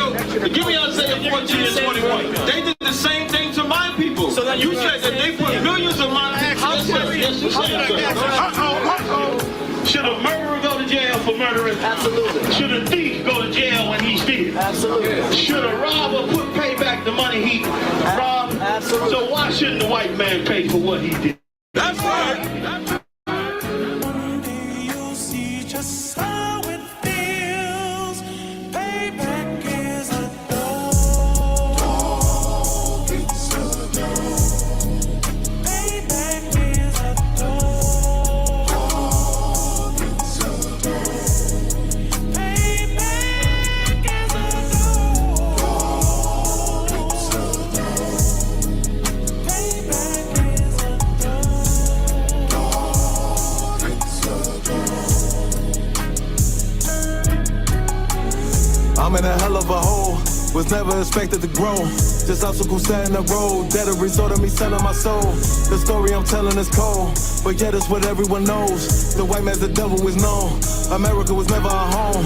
jail. Give me Isaiah 14 and 21. They did the same thing to my people. So then you said that they put millions of my people. Yes, you said, sir. Should a murderer go to jail for murdering? Absolutely. Should a thief go to jail when he steals? Absolutely. Should a robber pay back the money he robbed? Absolutely. So why shouldn't the white man pay for what he did? That's right. You'll see just how it feels. Payback is a dog. It's a dog. Payback is a dog. It's a dog. Payback is a dog. It's a dog. Payback is a I'm in a hell of a hole, was never expected to grow. Just obstacles set in the road, that a result of me selling my soul. The story I'm telling is cold, but yet it's what everyone knows. The white man's the devil is known. America was never our home.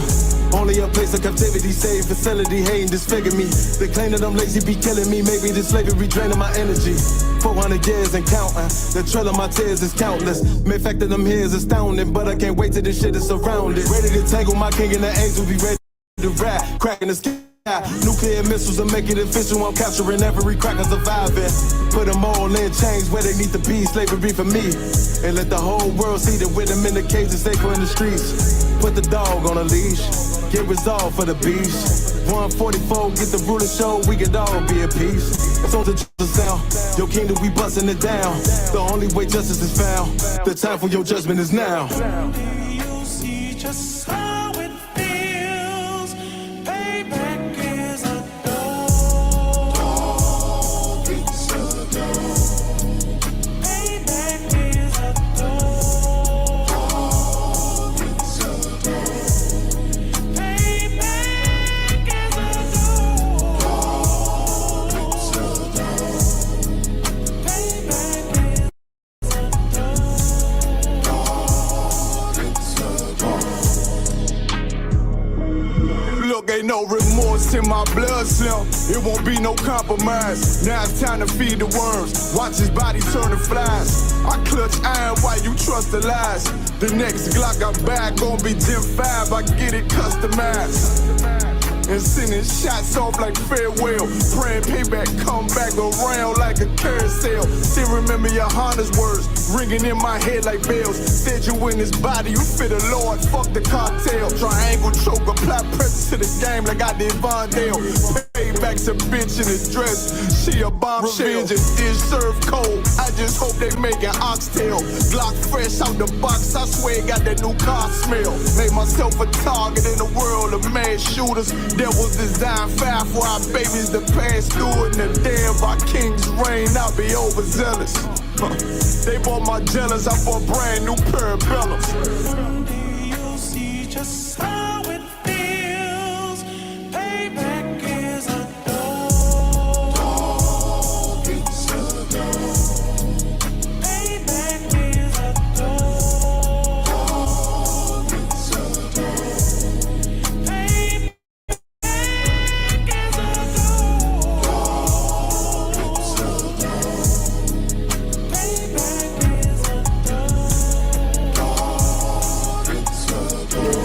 Only a place of captivity, safe facility, hating, disfigure me. They claim that I'm lazy, be killing me. Maybe this slavery draining my energy. 400 years and counting. The trail of my tears is countless. Main fact that I'm here is astounding, but I can't wait till this shit is surrounded. Ready to tangle my king and the angel, be ready to rap, cracking the sky. Nuclear missiles will make it official. I'm capturing every cracker surviving. Put them all in chains where they need to be. Slavery for me. And let the whole world see that with them in the cages, safer in the streets. Put the dog on a leash. Get resolved for the beast. 144, get the ruler show. We could all be at peace. So the justice sound. Your kingdom, we busting it down. The only way justice is found. The time for your judgment is now. You'll see just how it feels. Payback is a dog. It's a dog. Payback is a dog. It's a dog. Payback is a dog. It's a dog. Payback is Look, ain't no remorse in my blood cell. It won't be no compromise. Now it's time to feed the worms. Watch his body turn to flies. I clutch iron while you trust the lies. The next Glock I buy gon' be Gen 5. I get it customized. And sending shots off like farewell. Praying payback come back around like a carousel. Still remember YAHANNA's words ringing in my head like bells. Said you in this body, you fit the Lord, fuck the cartel. Triangle choke, apply pressure to the game like I did Vondale. Payback's a bitch in a dress, she a bombshell. Revenge is served cold, I just hope they making oxtail. Glock fresh out the box, I swear it got that new car smell. Made myself a target in the world of mad shooters. There was designed fire for our babies to pass through. And the day of our king's reign, I'll be overzealous. They bought my jealous, I bought brand new parabellums. You'll see just how it feels. Payback is a dog. It's a dog. Payback is a dog. It's a dog. Payback is a dog. It's a dog. Payback is a dog. It's a dog.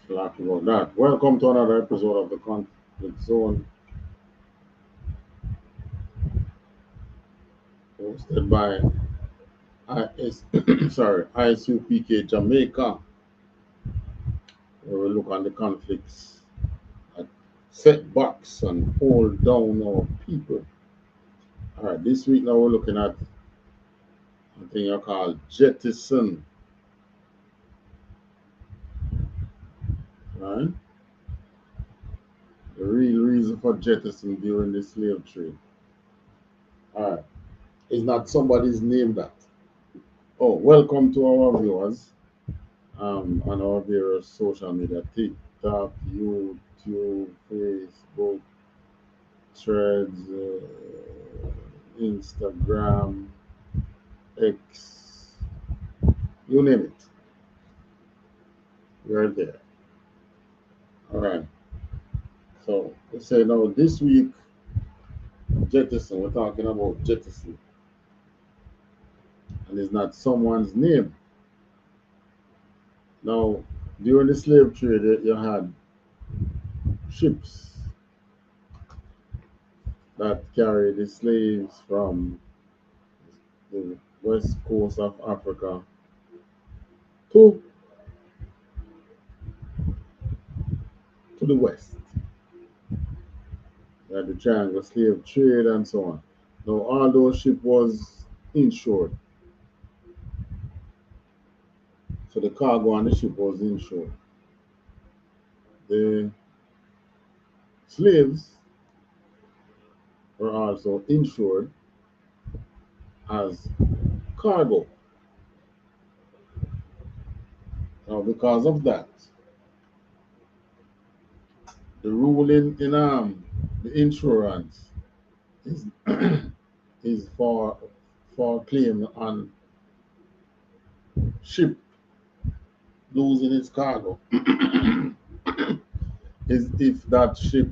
Talk about that. Welcome to another episode of the Conflict Zone, hosted by ISUPK Jamaica, where we look on the conflicts that setbacks and hold down our people. All right, this week now we're looking at a thing I call Jettison. Right? The real reason for Jettison during the slave trade. All right, it's not somebody's name that. Oh, welcome to our viewers on our various social media: TikTok, YouTube, Facebook, Threads, Instagram, X, you name it. We're there. All right. So we say now this week, Jettison. We're talking about Jettison, and it's not someone's name. Now, during the slave trade, you had ships that carried the slaves from the west coast of Africa to the west. You had the triangle slave trade and so on. Now, all those ships was insured. So the cargo on the ship was insured. The slaves were also insured as cargo. Now, because of that, the ruling in the insurance is is for claim on ship losing its cargo is if that ship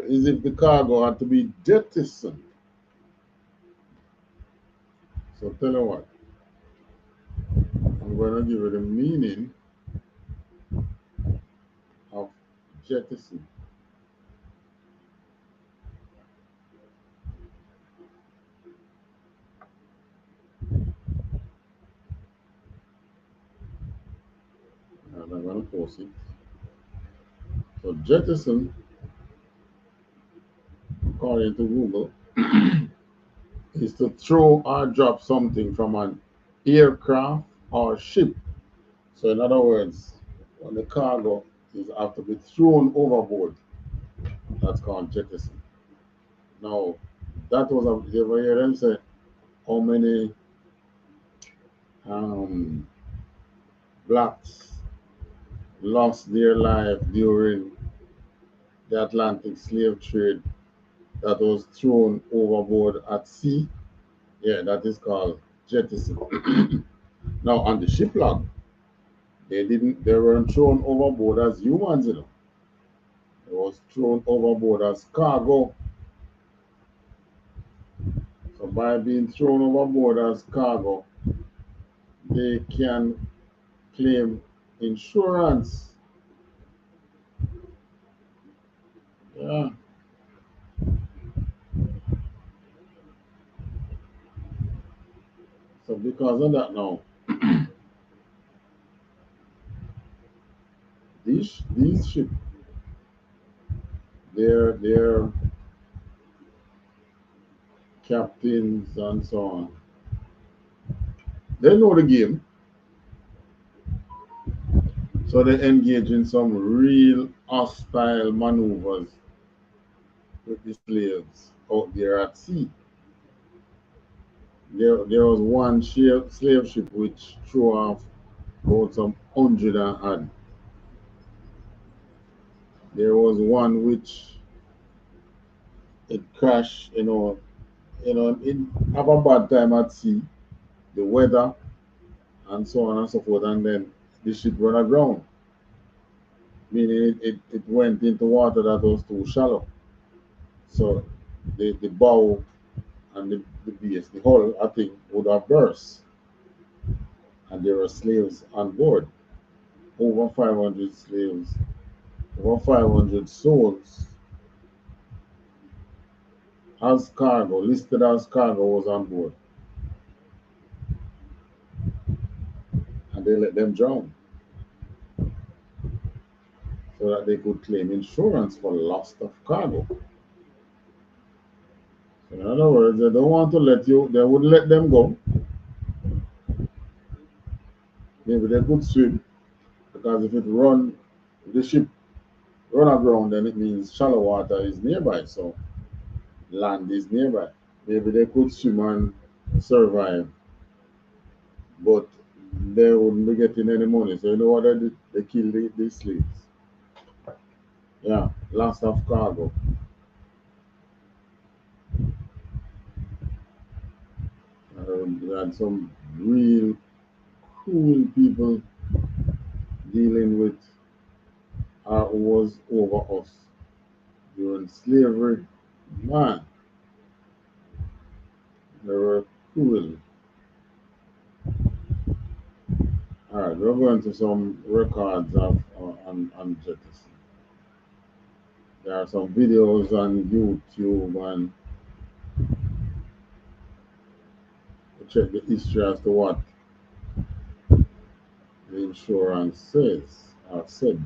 is if the cargo had to be jettisoned. So tell you what, I'm going to give you the meaning of jettison. And I'm going to post it. So jettison, according to Google, is to throw or drop something from an aircraft or ship. So in other words, when the cargo is have to be thrown overboard, that's called jettison. Now, that was a, you ever hear them say how many blacks lost their life during the Atlantic slave trade that was thrown overboard at sea? Yeah, that is called jettison. Now, on the ship log, they weren't thrown overboard as humans, It was thrown overboard as cargo. So by being thrown overboard as cargo, they can claim insurance. Yeah. So because of that now, these ships, their captains and so on, they know the game. So they engage in some real hostile maneuvers with the slaves out there at sea. There was one slave ship which threw off about some 100 and had. There was one which it crashed, it have a bad time at sea, the weather and so on and so forth, and then the ship run aground, meaning it went into water that was too shallow. So the bow and the base, the hull, I think, would have burst. And there were slaves on board, over 500 slaves, over 500 souls as cargo, listed as cargo, was on board. And they let them drown. So so that they could claim insurance for loss of cargo. So in other words, they don't want to let you, they would let them go. Maybe they could swim, because if the ship run aground, then it means shallow water is nearby, so land is nearby. Maybe they could swim and survive, but they wouldn't be getting any money. So you know what they did? They killed the slaves. Yeah, loss of cargo. We had some real cool people dealing with who was over us during slavery. Man, they were cool. All right, we're going to some records of on Jettison. There are some videos on YouTube, and we check the history as to what the insurance says or said.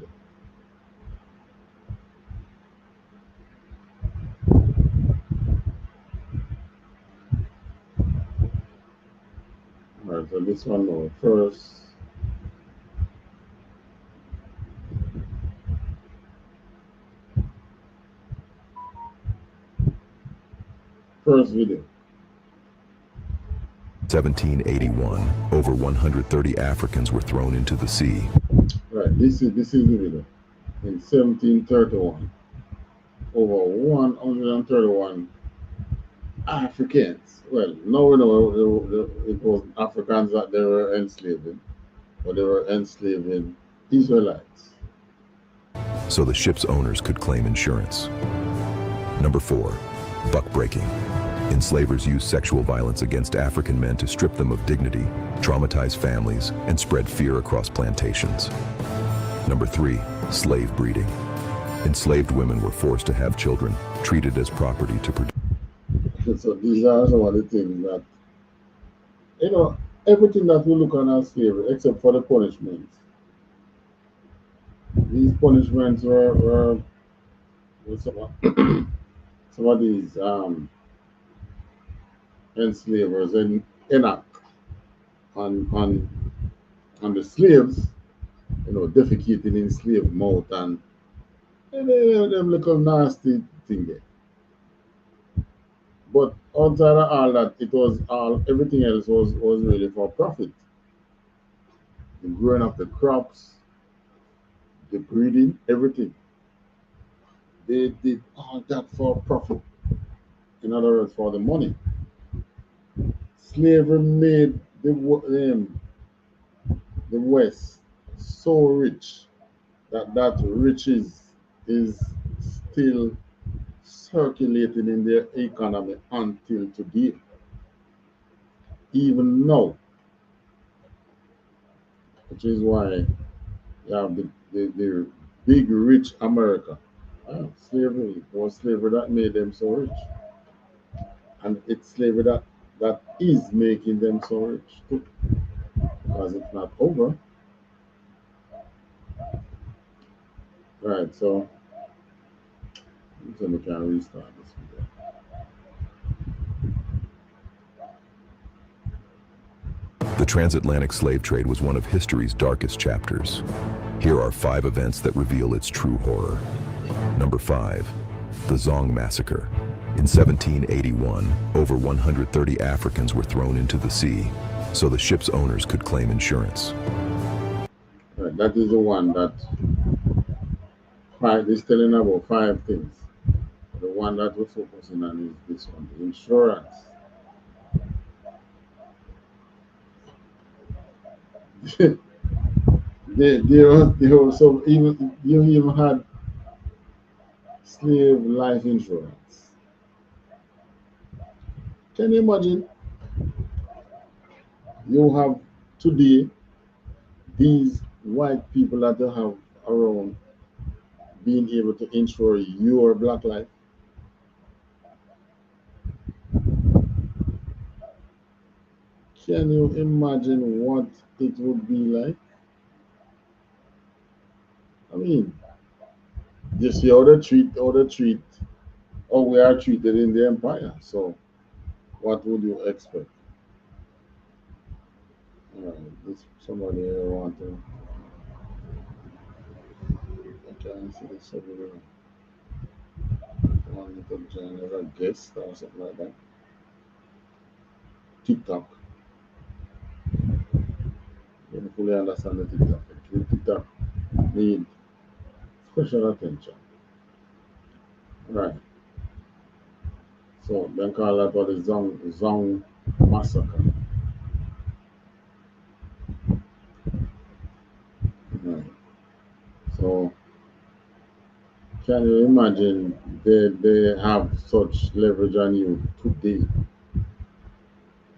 All right, so this one now first. First video. 1781, over 130 Africans were thrown into the sea. Right, this is the video. In 1731, over 131 Africans. Well, now we know it was Africans that they were enslaving, but they were enslaving Israelites. So the ship's owners could claim insurance. Number 4, buck breaking. Enslavers used sexual violence against African men to strip them of dignity, traumatize families, and spread fear across plantations. Number 3, slave breeding. Enslaved women were forced to have children, treated as property to produce. So these are some of the things that, everything that we look on as slavery, except for the punishments. These punishments were some of these enslavers enact on the slaves, defecating in slave mouth and them little nasty thing there. But outside of all that, it was everything else was really for profit. The growing of the crops, the breeding, everything. They did all that for profit. In other words, for the money. Slavery made the West so rich that riches is still circulating in their economy until today. Even now. Which is why you have the big rich America. Slavery, it was slavery that made them so rich. And it's slavery that is making them so rich too. Because it's not over. Right, so we can restart this video. The transatlantic slave trade was one of history's darkest chapters. Here are 5 events that reveal its true horror. Number 5, the Zong Massacre. In 1781, over 130 Africans were thrown into the sea, so the ship's owners could claim insurance. Right, that is the one that is telling about 5 things. The one that we're focusing on is this one, the insurance. There were some, you even had slave life insurance. Can you imagine? You have today these white people that you have around being able to insure your black life. Can you imagine what it would be like? I mean, you see how we are treated in the empire. So what would you expect? This somebody here want to. I can't see this over want me to join as a guest or something like that. TikTok. You don't fully understand the TikTok. TikTok need special attention. Right. So then call that what the Zong massacre. Right. So can you imagine they have such leverage on you today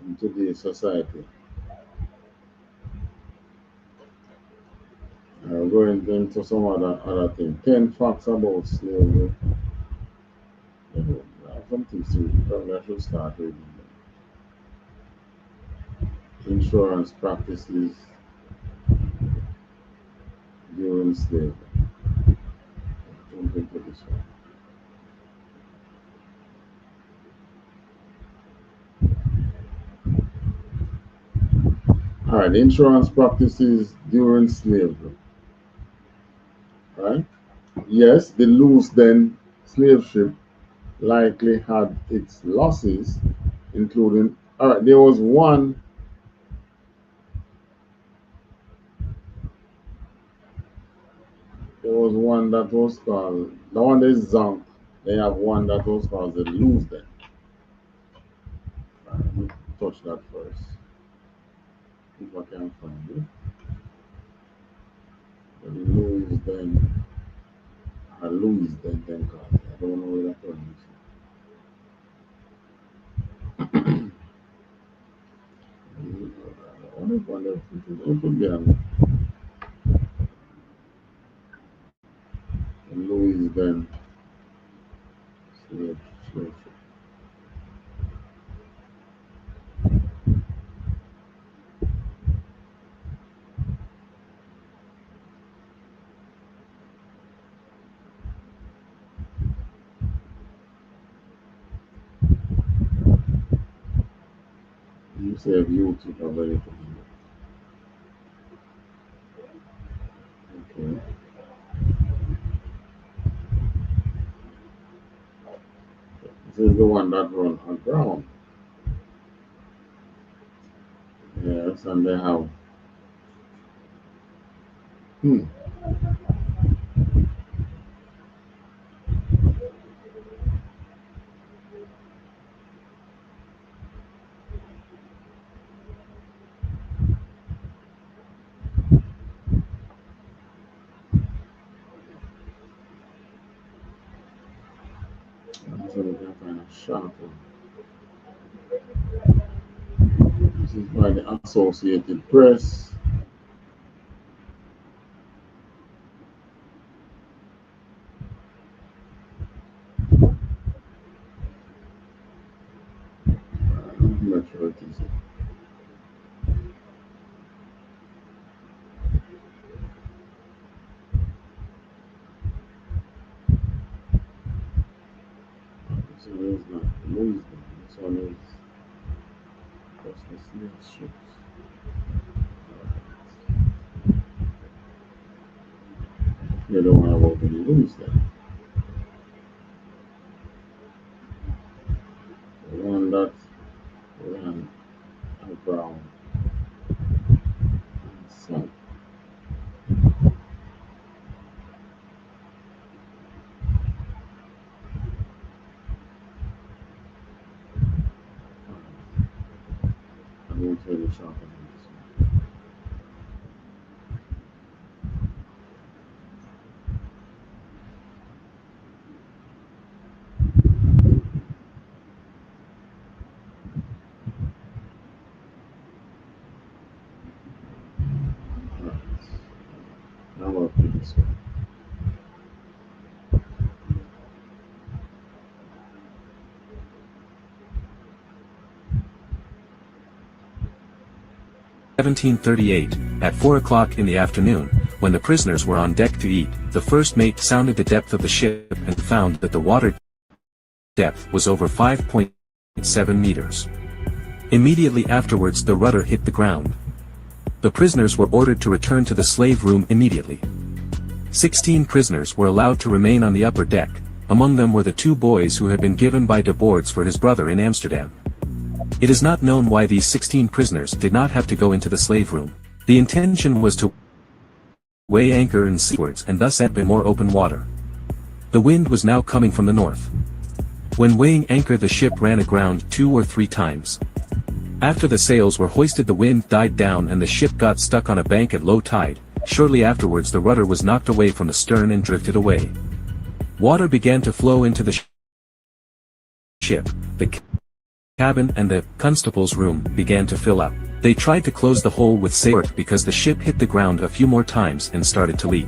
in today's society? Going into some other thing. 10 facts about slavery. I have some things to read. Probably I should start reading them. Insurance practices during slavery. Jump into this one. All right, insurance practices during slavery. Right? Yes, the loose then slave ship likely had its losses, including. All right, there was one. There was one that was called the one that is Zonk. They have one that was called the loose then. All right, let me touch that first. If I can find it. The Louis then. Louis then card. I don't know where that one is. I wonder if it could be on Louis then. Slave. You say YouTube or anything. Okay. This is the one that run on ground. Yes, and they have. So we can find a sharp one. This is by the Associated Press. I'm not sure it is. So there's not Louis. This one is just the slave ships. You don't want to work with Louis then. The one that ran aground and sank. I won't tell you sharp on this one. Now I'll put this one. "1738, at 4 o'clock in the afternoon, when the prisoners were on deck to eat, the first mate sounded the depth of the ship and found that the water depth was over 5.7 meters. Immediately afterwards the rudder hit the ground. The prisoners were ordered to return to the slave room immediately. 16 prisoners were allowed to remain on the upper deck. Among them were the 2 boys who had been given by de Boords for his brother in Amsterdam. It is not known why these 16 prisoners did not have to go into the slave room. The intention was to weigh anchor in seawards and thus enter more open water. The wind was now coming from the north. When weighing anchor the ship ran aground 2 or 3 times. After the sails were hoisted the wind died down and the ship got stuck on a bank at low tide. Shortly afterwards the rudder was knocked away from the stern and drifted away. Water began to flow into the ship. The cabin and the constable's room began to fill up. They tried to close the hole with sail because the ship hit the ground a few more times and started to leak.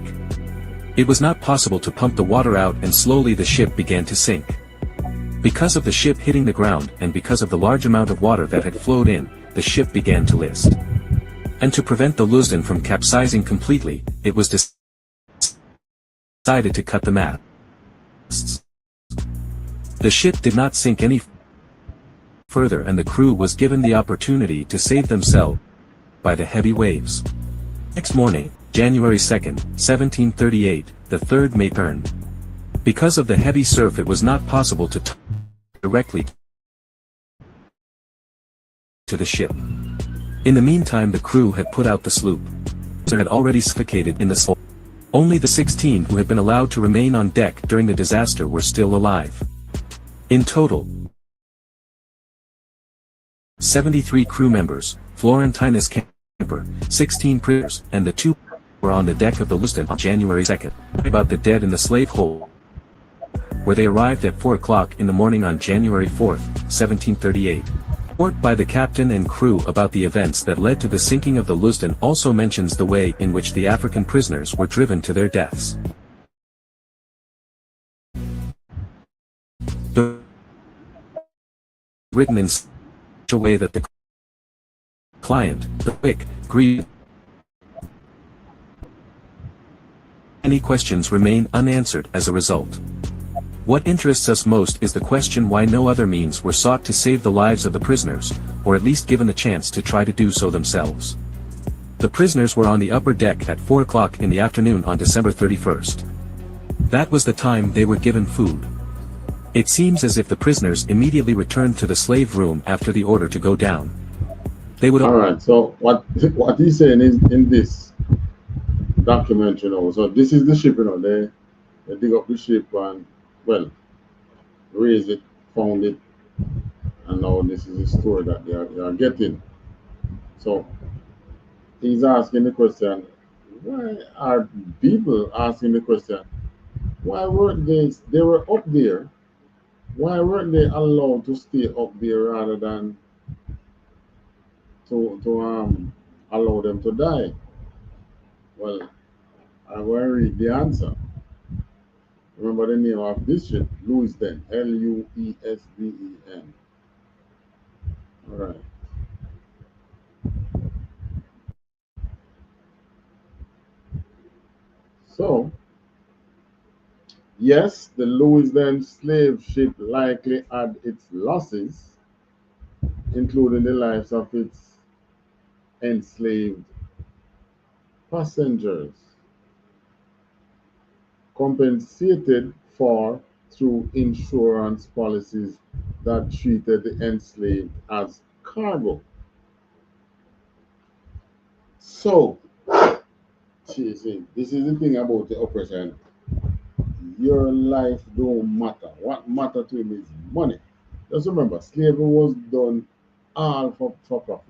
It was not possible to pump the water out and slowly the ship began to sink. Because of the ship hitting the ground and because of the large amount of water that had flowed in, the ship began to list. And to prevent the Lusden from capsizing completely, it was decided to cut the masts. The ship did not sink any further and the crew was given the opportunity to save themselves by the heavy waves. Next morning, January 2nd, 1738, the third mate turned. Because of the heavy surf it was not possible to directly to the ship. In the meantime the crew had put out the sloop. They had already suffocated in the sloop. Only the 16 who had been allowed to remain on deck during the disaster were still alive. In total, 73 crew members, Florentinus Camper, 16 prisoners, and the 2 were on the deck of the Lusden on January 2nd. About the dead in the slave hole, where they arrived at 4 o'clock in the morning on January 4th, 1738. Report by the captain and crew about the events that led to the sinking of the Lusden also mentions the way in which the African prisoners were driven to their deaths. Written in such a way that the client, the quick, greed. Many questions remain unanswered as a result. What interests us most is the question why no other means were sought to save the lives of the prisoners, or at least given the chance to try to do so themselves. The prisoners were on the upper deck at 4 o'clock in the afternoon on December 31st. That was the time they were given food. It seems as if the prisoners immediately returned to the slave room after the order to go down. They would. All right. So what he's saying is in this document, so this is the ship, they dig up the ship and raise it, found it, and now this is the story that they are getting. So he's asking the question, why are people asking the question, why weren't they were up there, why weren't they allowed to stay up there rather than to allow them to die? Well, I will read the answer. Remember the name of this ship, Lusden, Luesden. All right. So, yes, the Lusden slave ship likely had its losses, including the lives of its enslaved passengers, compensated for through insurance policies that treated the enslaved as cargo. So, this is the thing about the oppression. Your life don't matter. What matters to him is money. Just remember, slavery was done all for profit.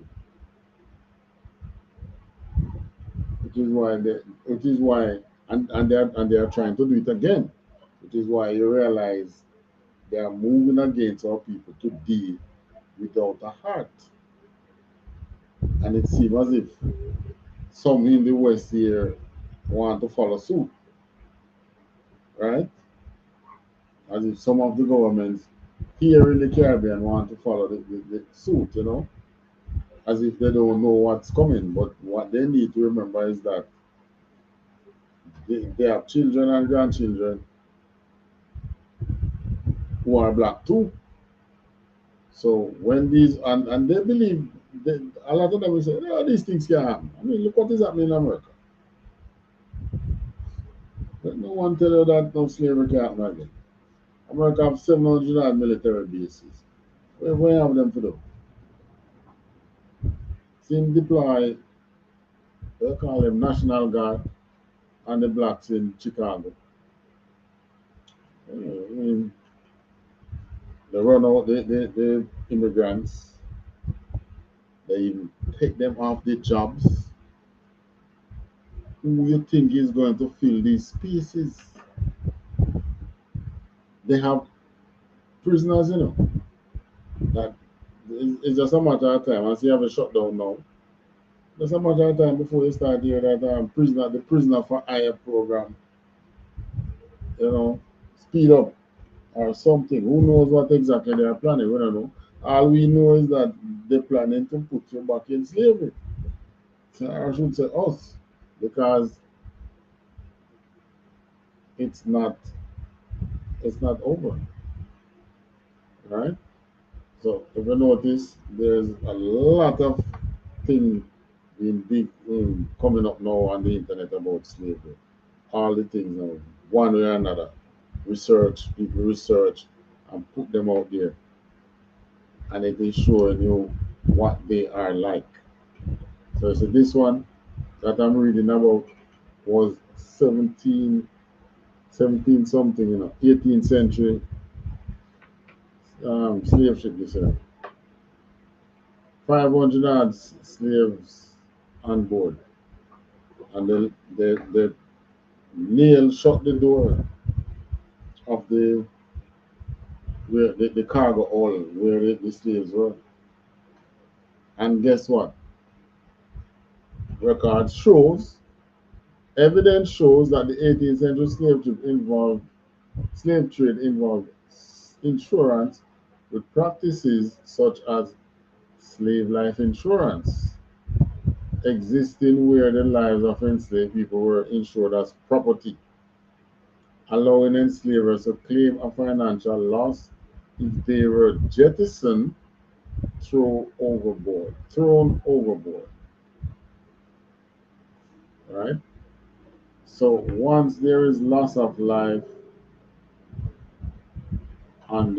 Which is why they are trying to do it again. Which is why you realize they are moving against our people to deal without a heart. And it seems as if some in the West here want to follow suit. Right? As if some of the governments here in the Caribbean want to follow the suit, as if they don't know what's coming. But what they need to remember is that they have children and grandchildren who are black too. So when these and they believe that a lot of them will say, oh, these things can happen. I mean, look what is happening in America. Let no one tell you that no slavery can happen again. America have 700 military bases. Where have them to do? Seem deploy, they call them National Guard and the blacks in Chicago. I mean, they run out the immigrants. They even take them off their jobs. Who you think is going to fill these spaces? They have prisoners, you know. That it's just a matter of time. As you have a shutdown now, just a matter of time before you start hear that the prisoner for hire program, you know, speed up or something. Who knows what exactly they are planning? We don't know. All we know is that they're planning to put you back in slavery. So I should say us, because it's not over, right? So if you notice, there's a lot of things being big coming up now on the internet about slavery. All the things now, one way or another, people research and put them out there, and it is showing you what they are like. So this one that I'm reading about was 17 something, 18th century slave ship, you say. 500 odd slaves on board, and they nail shut the door of the cargo hold where the slaves were. And guess what? Records shows, evidence shows that the 18th century slave trade involved insurance with practices such as slave life insurance existing where the lives of enslaved people were insured as property, allowing enslavers to claim a financial loss if they were jettisoned, thrown overboard. Right? So once there is loss of life on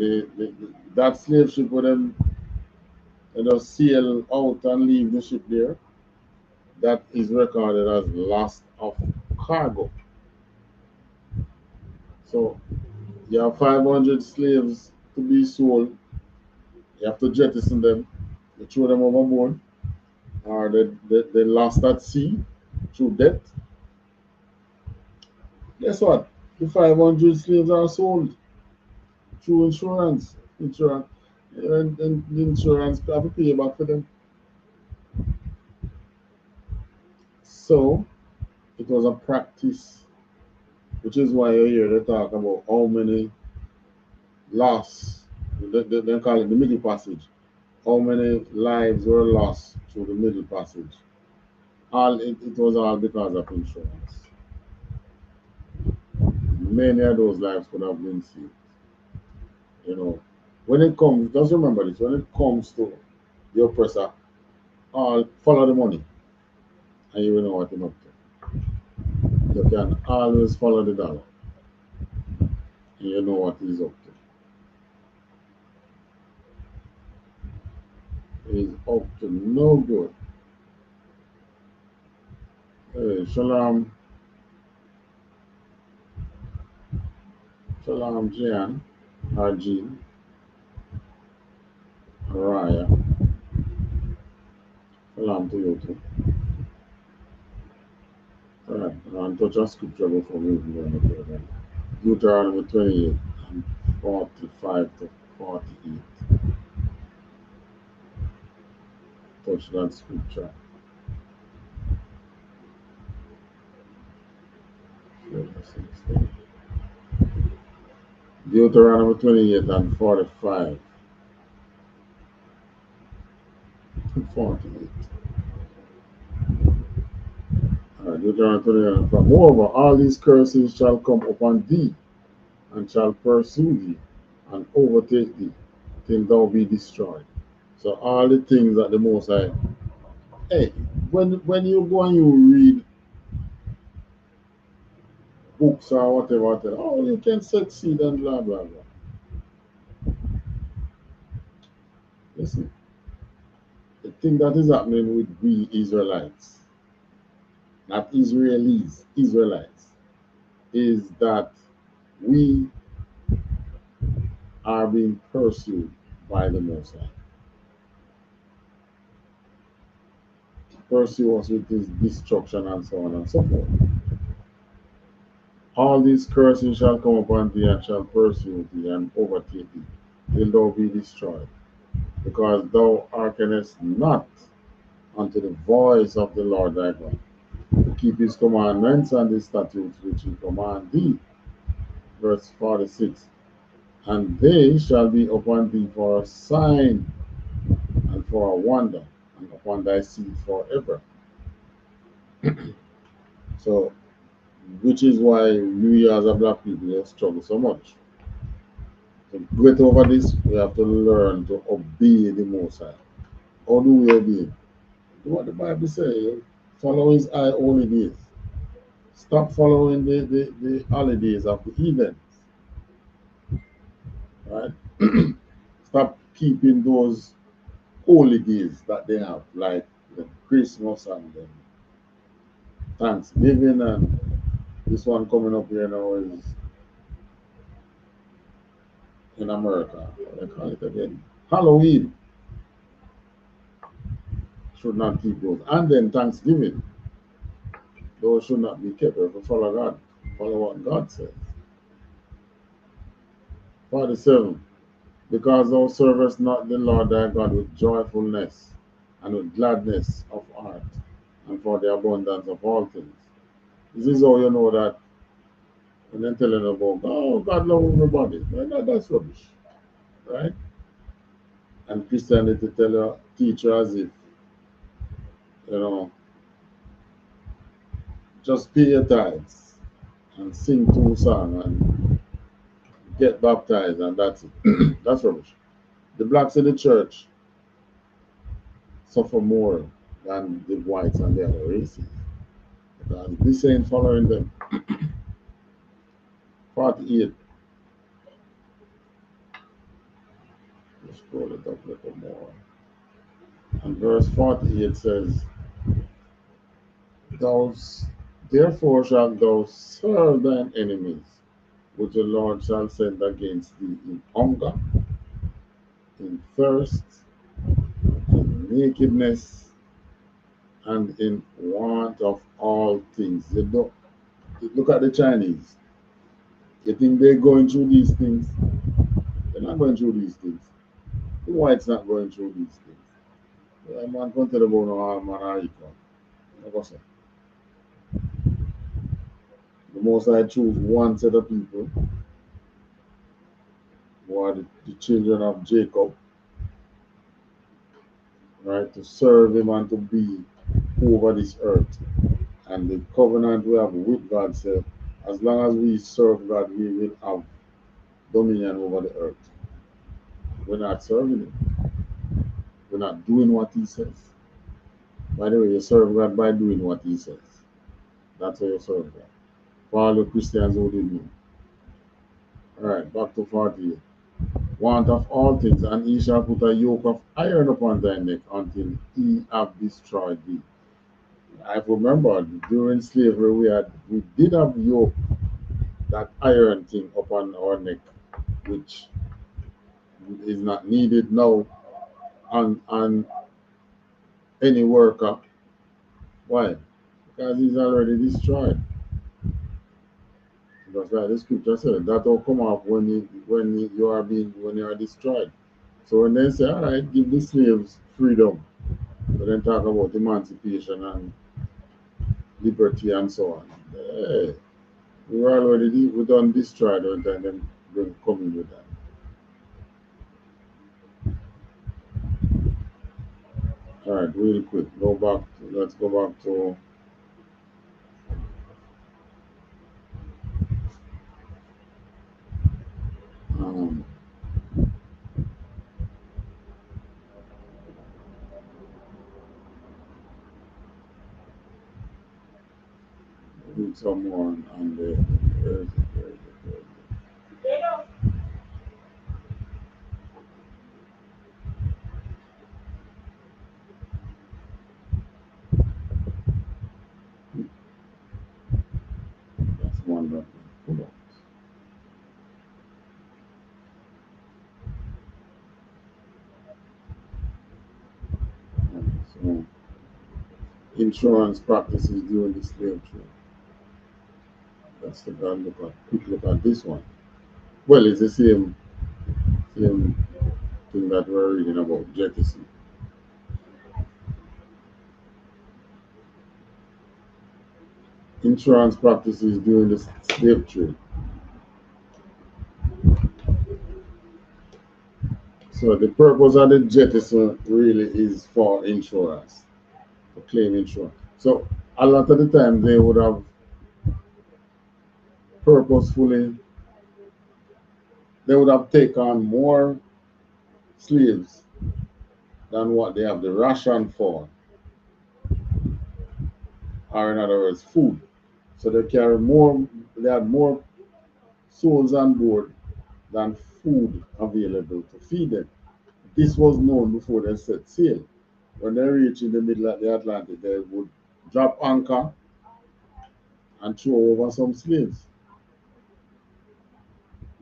that slave ship with them, sail out and leave the ship there, that is recorded as loss of cargo. So you have 500 slaves to be sold. You have to jettison them, you throw them overboard, or they lost at sea through death. Guess what? The 500 slaves are sold through insurance. And the insurance have to pay back for them. So it was a practice, which is why you hear they talk about how many lost. They call it the middle passage. How many lives were lost through the middle passage? It was all because of insurance. Many of those lives could have been saved. When it comes, just remember this, when it comes to the oppressor, follow the money and you will know what you're up to. You can always follow the dollar and you know what he's up to. He's up to no good. Hey, Shalom. Shalom, Jan, Arjun, Araya. Shalom to you too. Alright, I'll touch on scripture before we even go any further. Deuteronomy 28 and 45 to 48. Touch that scripture. Deuteronomy 28 and 45 to 48. Alright, Right, Deuteronomy 29. Moreover, all these curses shall come upon thee, and shall pursue thee, and overtake thee, till thou be destroyed. So all the things that the Most High, hey, when you go and you read books or whatever, oh, you can succeed and blah blah blah. Listen, the thing that is happening with we Israelites, not Israelis, Israelites, is that we are being pursued by the Most High. Pursue us with his destruction and so on and so forth. All these curses shall come upon thee and shall pursue thee and overtake thee, till thou be destroyed, because thou hearkenest not unto the voice of the Lord thy God, to keep his commandments and his statutes which he command thee. Verse 46. And they shall be upon thee for a sign and for a wonder, and upon thy seed forever. So, which is why we as a black people struggle so much. To get over this, we have to learn to obey the Most High. How do we obey? Do what the Bible says. Follow his high holy days. Stop following the holidays of the heathens. Right? Stop keeping those holy days that they have, like the Christmas and the Thanksgiving, and this one coming up here now is in America. They call it again Halloween. Should not keep those. And then Thanksgiving. Those should not be kept. If you follow God, follow what God says. 47. Because thou servest not the Lord thy God with joyfulness and with gladness of heart, and for the abundance of all things. This is how you know that when they're telling about, oh, God loves everybody. Well, that's rubbish. Right? And Christianity teach you as if, you know, just pay your tithes and sing 2 songs and get baptized and that's it. That's rubbish. The blacks in the church suffer more than the whites and the other races, because this ain't following them. 48. Let's scroll it up a little more. And verse 48 says, Therefore shalt thou serve thine enemies, which the Lord shall send against thee in hunger, in thirst, in nakedness, and in want of all things. You don't, look at the Chinese. You think they're going through these things? They're not going through these things. The whites not going through these things. The man can't tell about no all man are equal. The Most High choose one set of people who are the children of Jacob, right, to serve him and to be over this earth. And the covenant we have with God said, as long as we serve God, we will have dominion over the earth. We're not serving him. We're not doing what he says. By the way, you serve God by doing what he says. That's how you serve God. For all the Christians who didn't know. Alright, back to 48. Want of all things, and he shall put a yoke of iron upon thy neck until he have destroyed thee. I remember during slavery we did have yoke, that iron thing upon our neck, which is not needed now on any worker. Why? Because he's already destroyed. That's why the scripture said that will come off when you are destroyed. So when they say, all right, give the slaves freedom, but then talk about emancipation and liberty and so on. Hey, we done destroyed and then we'll come in with that. All right, real quick, let's go back to some more on the where is it, where is it, where is it? That's one that we pull out. So, insurance practices during the slave trade. That's the guy look at. Quick look at this one. Well, it's the same thing that we're reading about Jettison. Insurance practices during the slave trade. So the purpose of the Jettison really is for insurance, to claim insurance. So a lot of the time they would have purposefully, they would have taken on more slaves than what they have the ration for, or in other words, food. So they carry more, they had more souls on board than food available to feed them. This was known before they set sail. When they reach in the middle of the Atlantic, they would drop anchor and throw over some slaves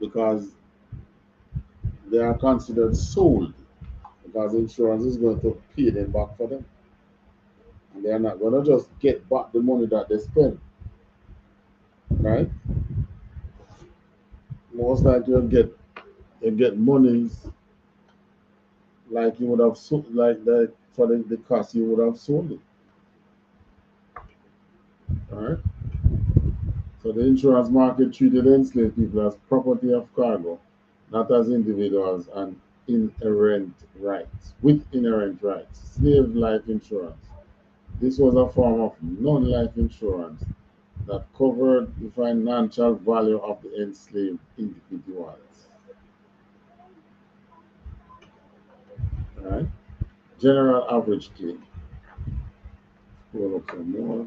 because they are considered sold, because insurance is going to pay them back for them. And they are not going to just get back the money that they spend, right? Most likely you get monies like you would have sold, like that for the cost you would have sold it. All right. So the insurance market treated enslaved people as property of cargo, not as individuals and inherent rights, with inherent rights. Slave life insurance. This was a form of non-life insurance that covered the financial value of the enslaved individuals. All right. General average claim. Scroll up some more.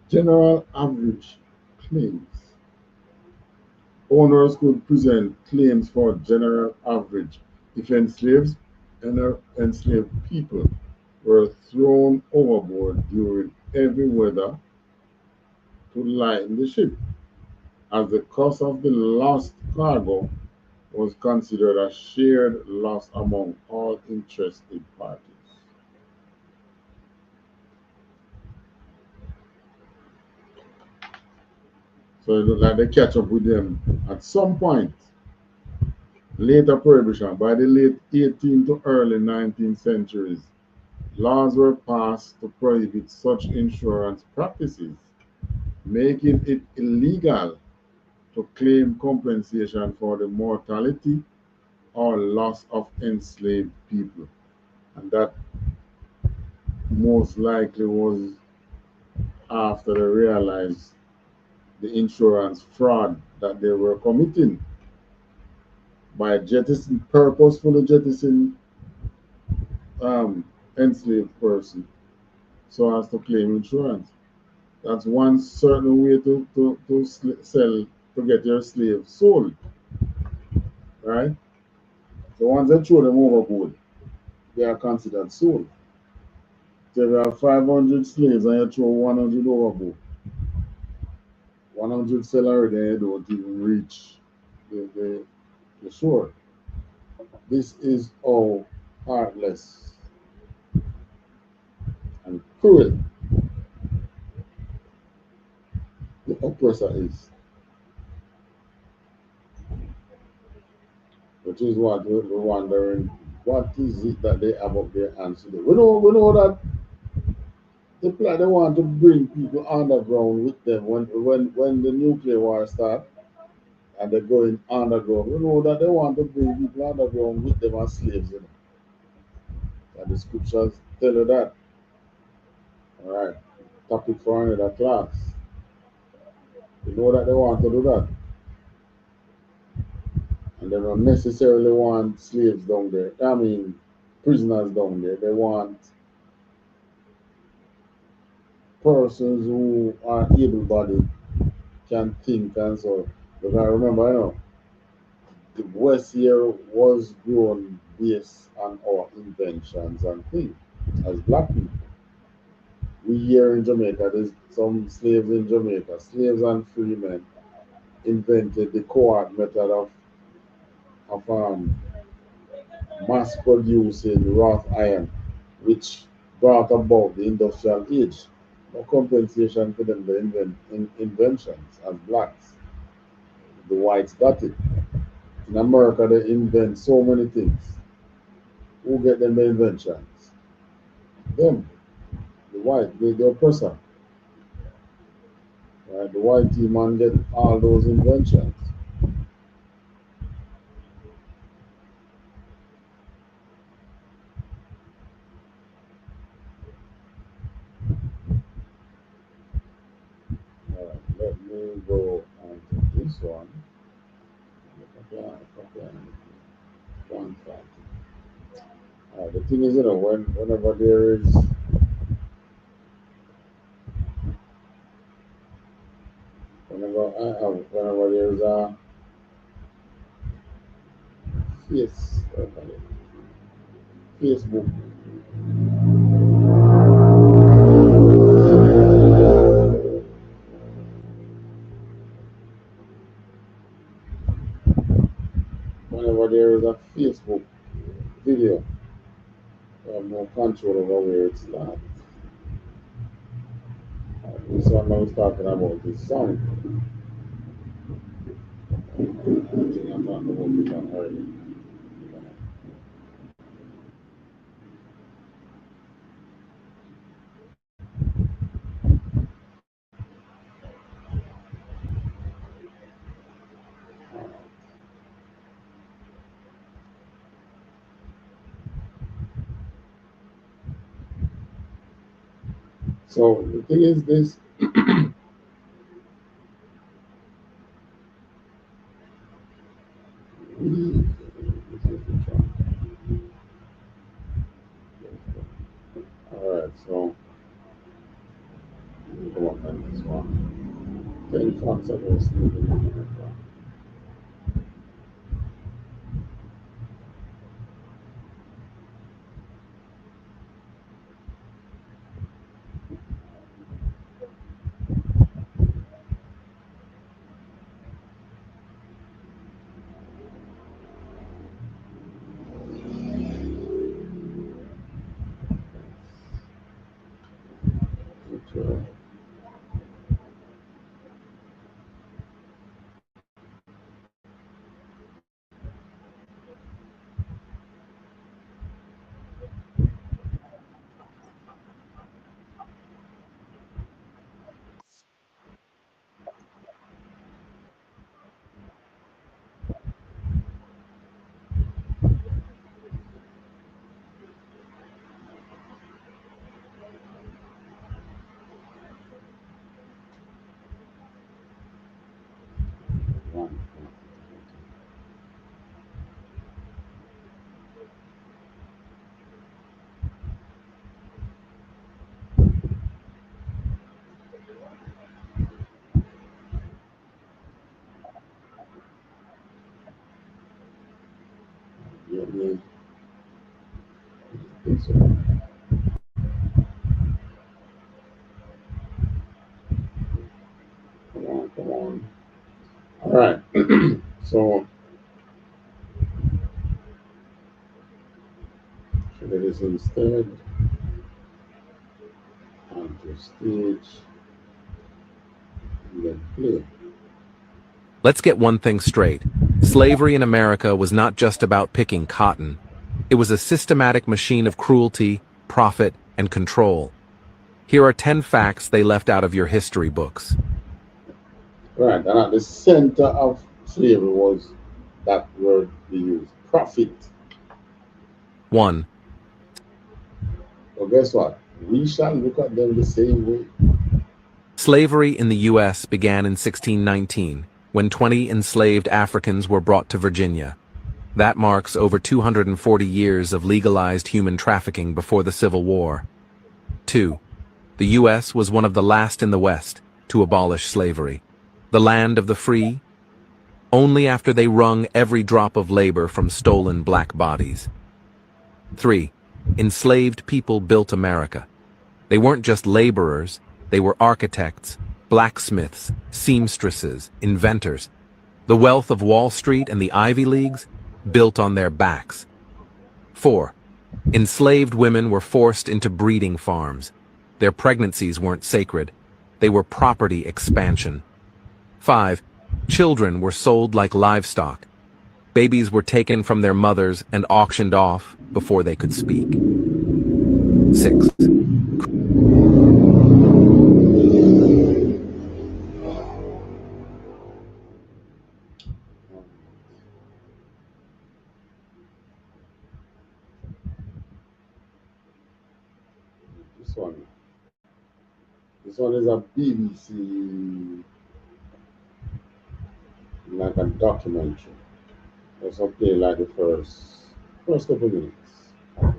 General average claims. Owners could present claims for general average if enslaved people were thrown overboard during heavy weather to lighten the ship, as the cost of the lost cargo was considered a shared loss among all interested parties. So it looked like they catch up with them at some point. Later prohibition, by the late 18th to early 19th centuries, laws were passed to prohibit such insurance practices, making it illegal to claim compensation for the mortality or loss of enslaved people. And that most likely was after they realized the insurance fraud that they were committing by purposefully jettisoning enslaved person so as to claim insurance. That's one certain way to sell, to get your slave sold, right? The ones that throw them overboard, they are considered sold. So if you have 500 slaves and you throw 100 overboard, 100 sell already and you don't even reach the shore. This is how heartless and cruel the oppressor is. Which is what we're wondering, what is it that they have up their hands to do? We know that they want to bring people underground with them when the nuclear war starts and they're going underground. We know that they want to bring people underground with them as slaves, you know. And the scriptures tell you that. All right. Topic for another class. You know that they want to do that. And they don't necessarily want slaves down there. I mean, prisoners down there. They want persons who are able-bodied, can think and so. Because I remember, the West here was grown based on our inventions and things as black people. We here in Jamaica, there's some slaves in Jamaica, slaves and free men invented the court method of mass producing wrought iron, which brought about the industrial age. No compensation for them, the inventions as blacks. The whites got it. In America, they invent so many things. Who get them the inventions? Them, the white, the oppressor. Right? The white man get all those inventions. Alright, let me go on to this one. One fact. The thing is, whenever there is whenever there's a Facebook. Whenever there is a Facebook video, I have no control over where it starts. This one I was talking about this song. I think I'm talking about this one earlier. So the thing is this. Alright, so go on on this one. 10 concept of sleeping in America. Come on. All right. So should I just instead onto stage and then play? Let's get one thing straight. Slavery in America was not just about picking cotton. It was a systematic machine of cruelty, profit, and control. Here are 10 facts they left out of your history books. Right, and at the center of slavery was that word we use, profit. 1. Well, guess what? We shall look at them the same way. Slavery in the U.S. began in 1619, when 20 enslaved Africans were brought to Virginia. That marks over 240 years of legalized human trafficking before the Civil War. 2. The U.S. was one of the last in the West to abolish slavery. The land of the free? Only after they wrung every drop of labor from stolen black bodies. 3. Enslaved people built America. They weren't just laborers, they were architects, blacksmiths, seamstresses, inventors. The wealth of Wall Street and the Ivy Leagues built on their backs. 4. Enslaved women were forced into breeding farms. Their pregnancies weren't sacred, they were property expansion. 5. Children were sold like livestock. Babies were taken from their mothers and auctioned off before they could speak. 6. This one is a BBC, like a documentary. It's okay, like the first couple minutes. Then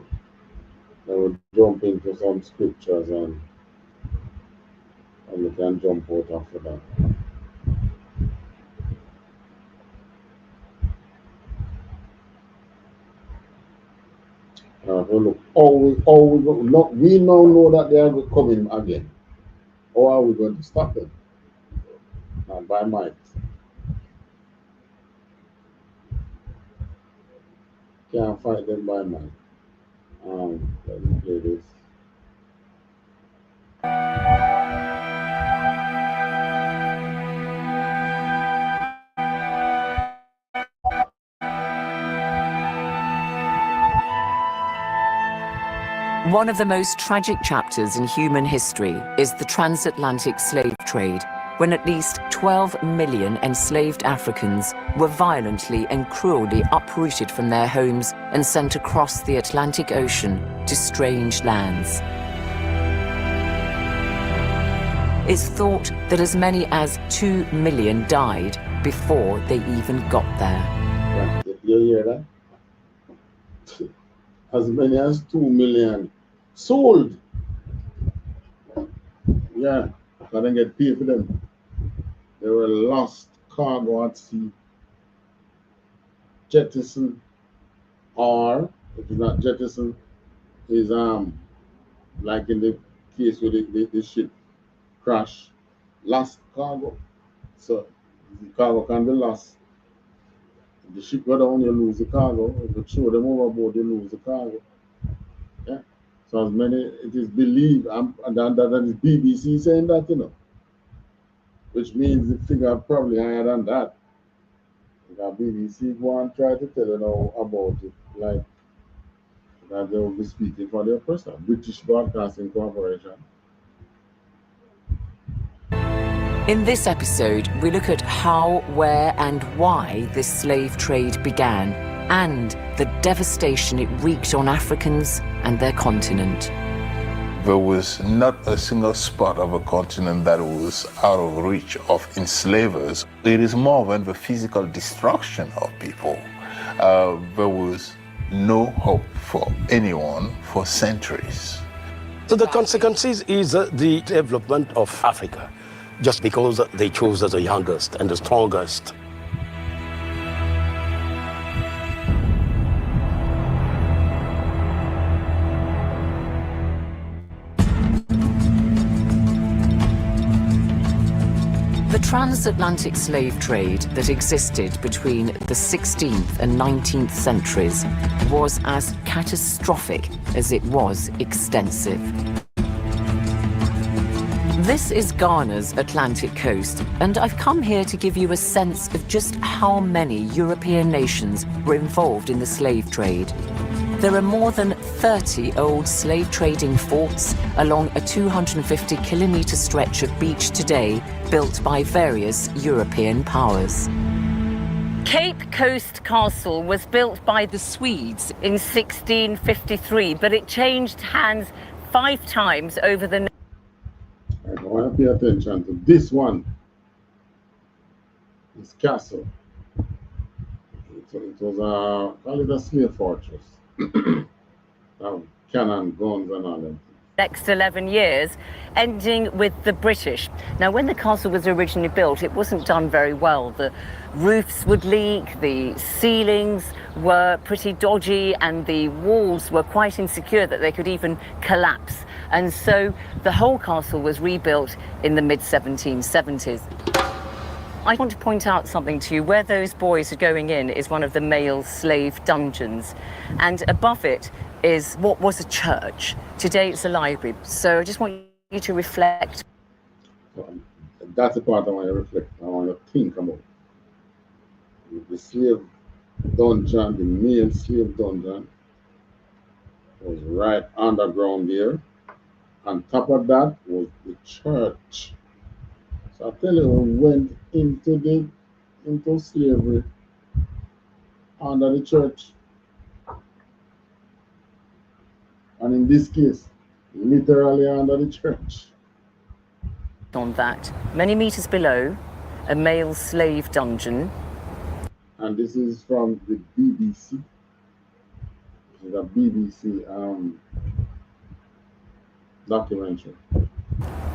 we'll jump into some scriptures and we can jump out after that. Look, we now know that they are coming again. How are we going to stop them? Now, by might. Can't fight them by might. Let me play this. One of the most tragic chapters in human history is the transatlantic slave trade, when at least 12 million enslaved Africans were violently and cruelly uprooted from their homes and sent across the Atlantic Ocean to strange lands. It's thought that as many as 2 million died before they even got there. You hear that? As many as 2 million sold. Yeah, I didn't get paid for them. They were lost cargo at sea. Jettison, or if it's not Jettison, is like in the case where the ship crashed, lost cargo. So the cargo can be lost. If the ship go down, you lose the cargo. If you throw them overboard, you lose the cargo. Yeah. So as many, it is believed, and that is BBC saying that, you know, which means the figure probably higher than that. Because BBC go and try to tell you now about it, like that they will be speaking for their person, British Broadcasting Corporation. In this episode, we look at how, where, and why this slave trade began, and the devastation it wreaked on Africans and their continent. There was not a single spot of a continent that was out of reach of enslavers. It is more than the physical destruction of people. There was no hope for anyone for centuries. So the consequences is the development of Africa, just because they chose the youngest and the strongest. The transatlantic slave trade that existed between the 16th and 19th centuries was as catastrophic as it was extensive. This is Ghana's Atlantic coast, and I've come here to give you a sense of just how many European nations were involved in the slave trade. There are more than 30 old slave trading forts along a 250-kilometer stretch of beach today, built by various European powers. Cape Coast Castle was built by the Swedes in 1653, but it changed hands 5 times over the... I want to pay attention to this one. his castle. It was call it a slave fortress. Cannon, guns, and all that. Next 11 years, ending with the British. Now, when the castle was originally built, it wasn't done very well. The roofs would leak, the ceilings were pretty dodgy, and the walls were quite insecure that they could even collapse. And so the whole castle was rebuilt in the mid-1770s. I want to point out something to you. Where those boys are going in is one of the male slave dungeons, and above it is what was a church. Today it's a library. So I just want you to reflect. That's the part I want to reflect. I want to think about. The slave dungeon, the male slave dungeon, was right underground there. On top of that was the church. So I tell you, we went into slavery under the church. And in this case, literally under the church. On that, many meters below, a male slave dungeon. And this is from the BBC. This is a BBC documentary.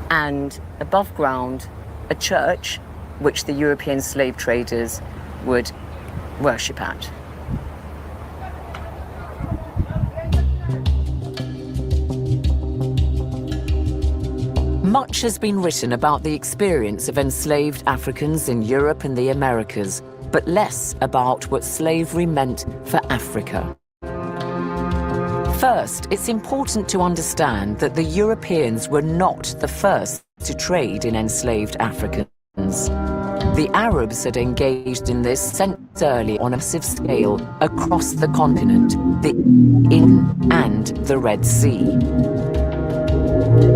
And above ground, a church which the European slave traders would worship at. Much has been written about the experience of enslaved Africans in Europe and the Americas, but less about what slavery meant for Africa. First, it's important to understand that the Europeans were not the first to trade in enslaved Africans. The Arabs had engaged in this since early on a massive scale across the continent, the Indian and the Red Sea.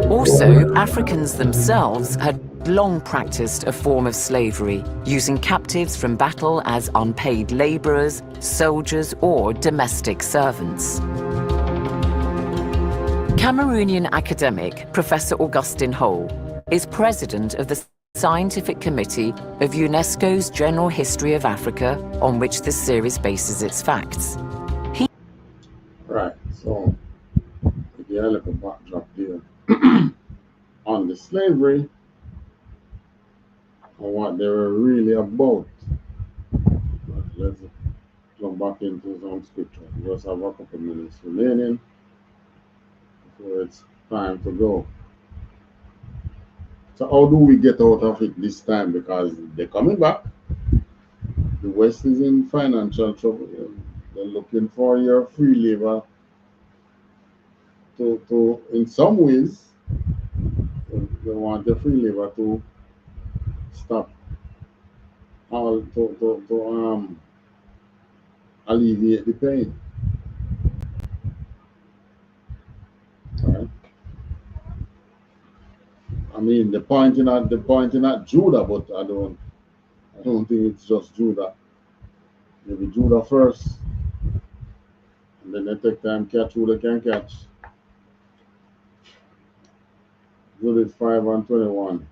Also, Africans themselves had long practiced a form of slavery, using captives from battle as unpaid laborers, soldiers, or domestic servants. Cameroonian academic Professor Augustin Hole is president of the Scientific Committee of UNESCO's General History of Africa, on which this series bases its facts. Right, so the elephant backdrop there on the slavery and what they were really about. Let's jump back into some scripture. We just have a couple minutes remaining before it's time to go. So how do we get out of it this time? Because they're coming back. The West is in financial trouble. They're looking for your free labor to in some ways, they want the free labor to stop all to alleviate the pain. Right? I mean, the pointing at Judah, but I don't think it's just Judah. Maybe Judah first, and then they take time catch who they can catch. Judith 5:21.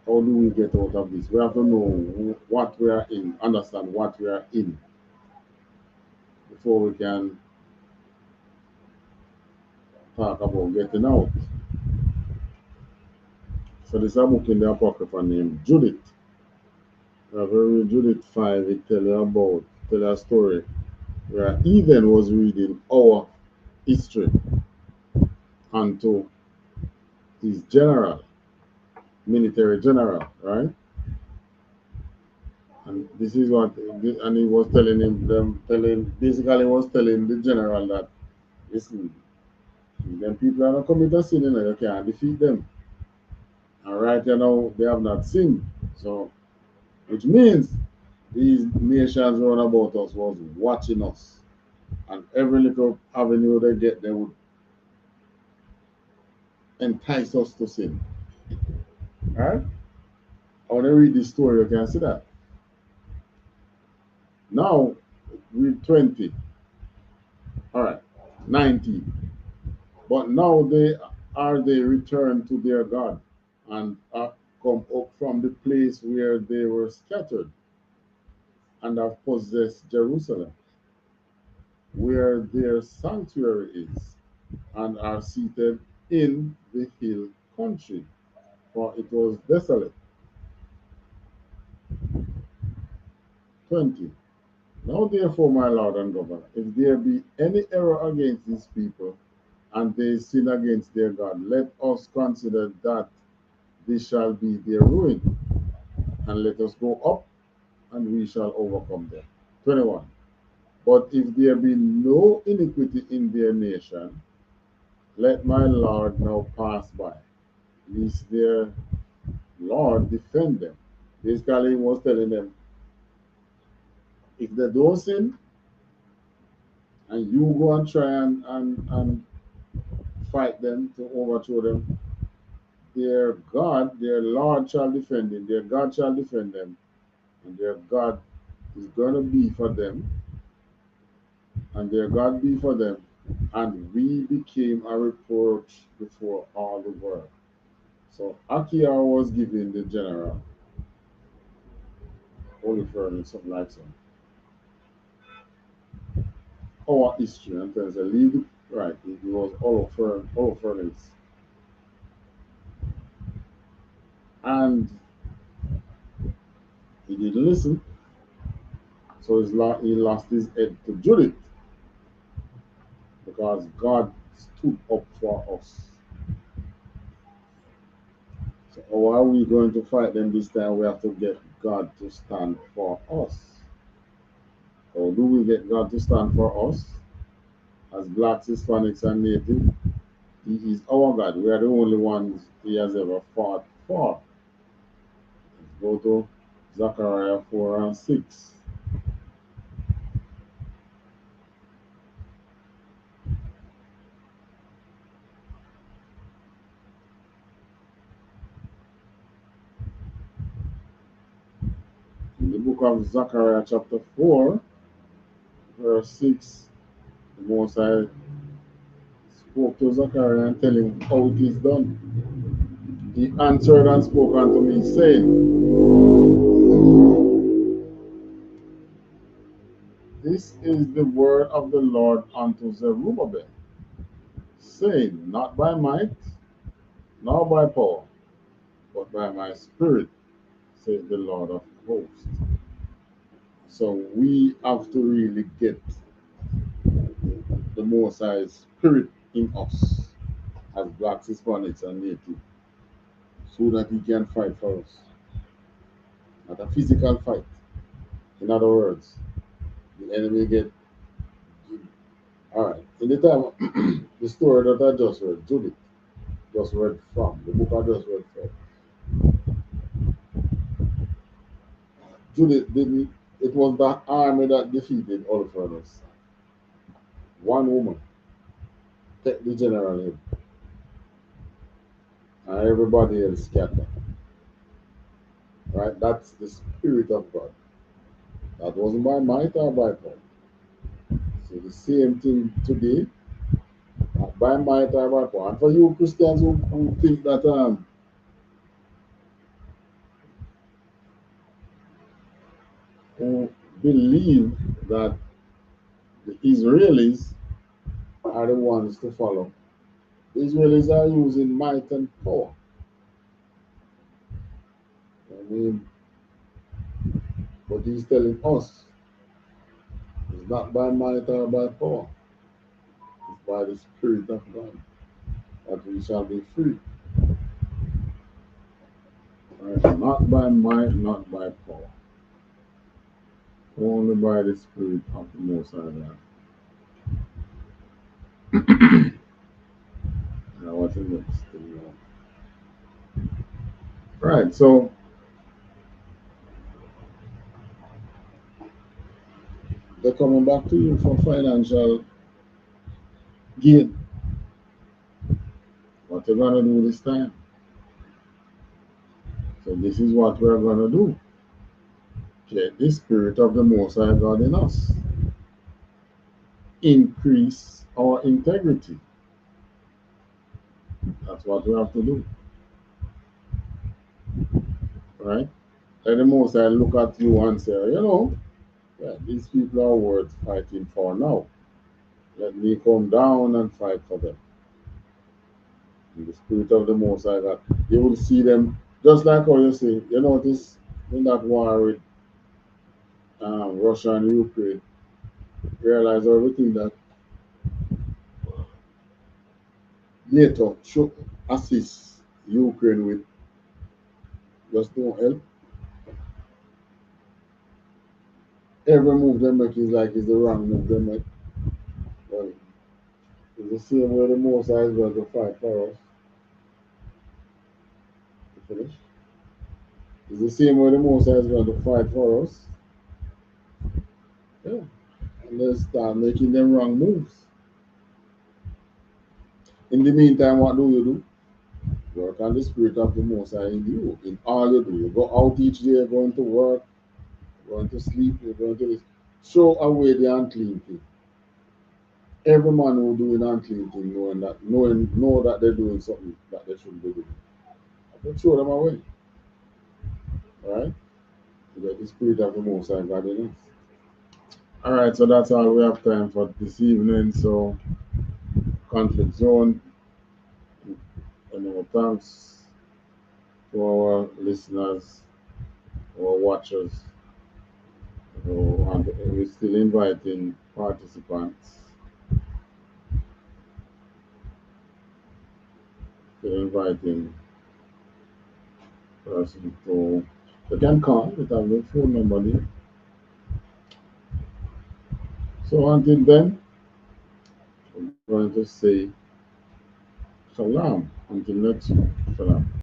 How do we get out of this? We have to know what we are in, understand what we are in, before we can talk about getting out. So there's a book in the Apocrypha named Judith. Read Judith 5, it tells you a story where Ethan was reading our history unto his general, military general, right? And this is what, and he was telling basically was telling the general that, listen, them people are not coming to sin, you can't defeat them. And right now, they have not sinned. So, which means these nations round about us was watching us. And every little avenue they get, they would entice us to sin. Alright? When I read this story, you can see that. Now, read 20. Alright, 19. But now they returned to their God and come up from the place where they were scattered and have possessed Jerusalem, where their sanctuary is, and are seated in the hill country, for it was desolate. 20. Now therefore, my Lord and Governor, if there be any error against these people, and they sin against their God, let us consider that this shall be their ruin, and let us go up, and we shall overcome them. 21. But if there be no iniquity in their nation, let my Lord now pass by, lest their Lord defend them. Basically, he was telling them, if they don't sin, and you go and try and fight them to overthrow them, their God, their Lord shall defend them, their God shall defend them, and their God is going to be for them, and their God be for them, and we became a reproach before all the world. So Akia was giving the general Holy Furnace, something like so, our history, and tells a leave it right, it was all of Furnace. And he didn't listen, so he lost his head to Judith, because God stood up for us. So how are we going to fight them this time? We have to get God to stand for us. How do we get God to stand for us? As blacks, Hispanics, and Native, He is our God. We are the only ones He has ever fought for. Let's go to Zechariah 4 and 6. In the book of Zechariah chapter 4, verse 6, the Most High spoke to Zechariah and tell him how it is done. He answered and spoke unto me, saying, this is the word of the Lord unto Zerubbabel, saying, not by might, nor by power, but by my spirit, saith the Lord of hosts. So we have to really get the Most High's spirit in us as blacks, Hispanics, and Native, so that He can fight for us. Not a physical fight. In other words, the enemy get. All right. In the time, the story that I just read, Judith just read from, the book I just read from. Judith didn't, it was that army that defeated all of us. One woman take the general in, and everybody else scattered. Right? That's the Spirit of God. That wasn't by might or by power. So the same thing today, not by might or by power. And for you Christians who think that who believe that the Israelis are the ones to follow. The Israelis are using might and power. I mean, but He's telling us it's not by might or by power, it's by the Spirit of God that we shall be free. Right? Not by might, not by power, only by the Spirit of the Most High God. Now, what's the next thing? Right, so they're coming back to you for financial gain. What you're gonna do this time? So this is what we're gonna do. Get the Spirit of the Most High God in us. Increase our integrity. That's what we have to do. right? Let the Most High look at you and say, you know, yeah, these people are worth fighting for now. Let me come down and fight for them. In the spirit of the Most High God, you will see them just like how you say. You notice in that war with Russia and Ukraine, realize everything that NATO should assist Ukraine with just don't help. Every move they make is like it's the wrong move they make. Well, it's the same way the Most High is going to fight for us. You finish? It's the same way the Most High is going to fight for us. Yeah. And they start making them wrong moves. In the meantime, what do? Work on the spirit of the Most High in you. In all you do. You go out each day, going to work, going to sleep, you're going to this. Throw away the unclean thing. Every man who doing unclean thing, know that they're doing something that they shouldn't be doing. But throw them away. Alright? To get the spirit of the Most High God in us. Alright, so that's all we have time for this evening. So conflict zone. Thanks to our listeners, our watchers. And we're still inviting participants. Still inviting person to they can call. We have the phone number there. So until then, we're going to say shalom. Until next time. Shalom.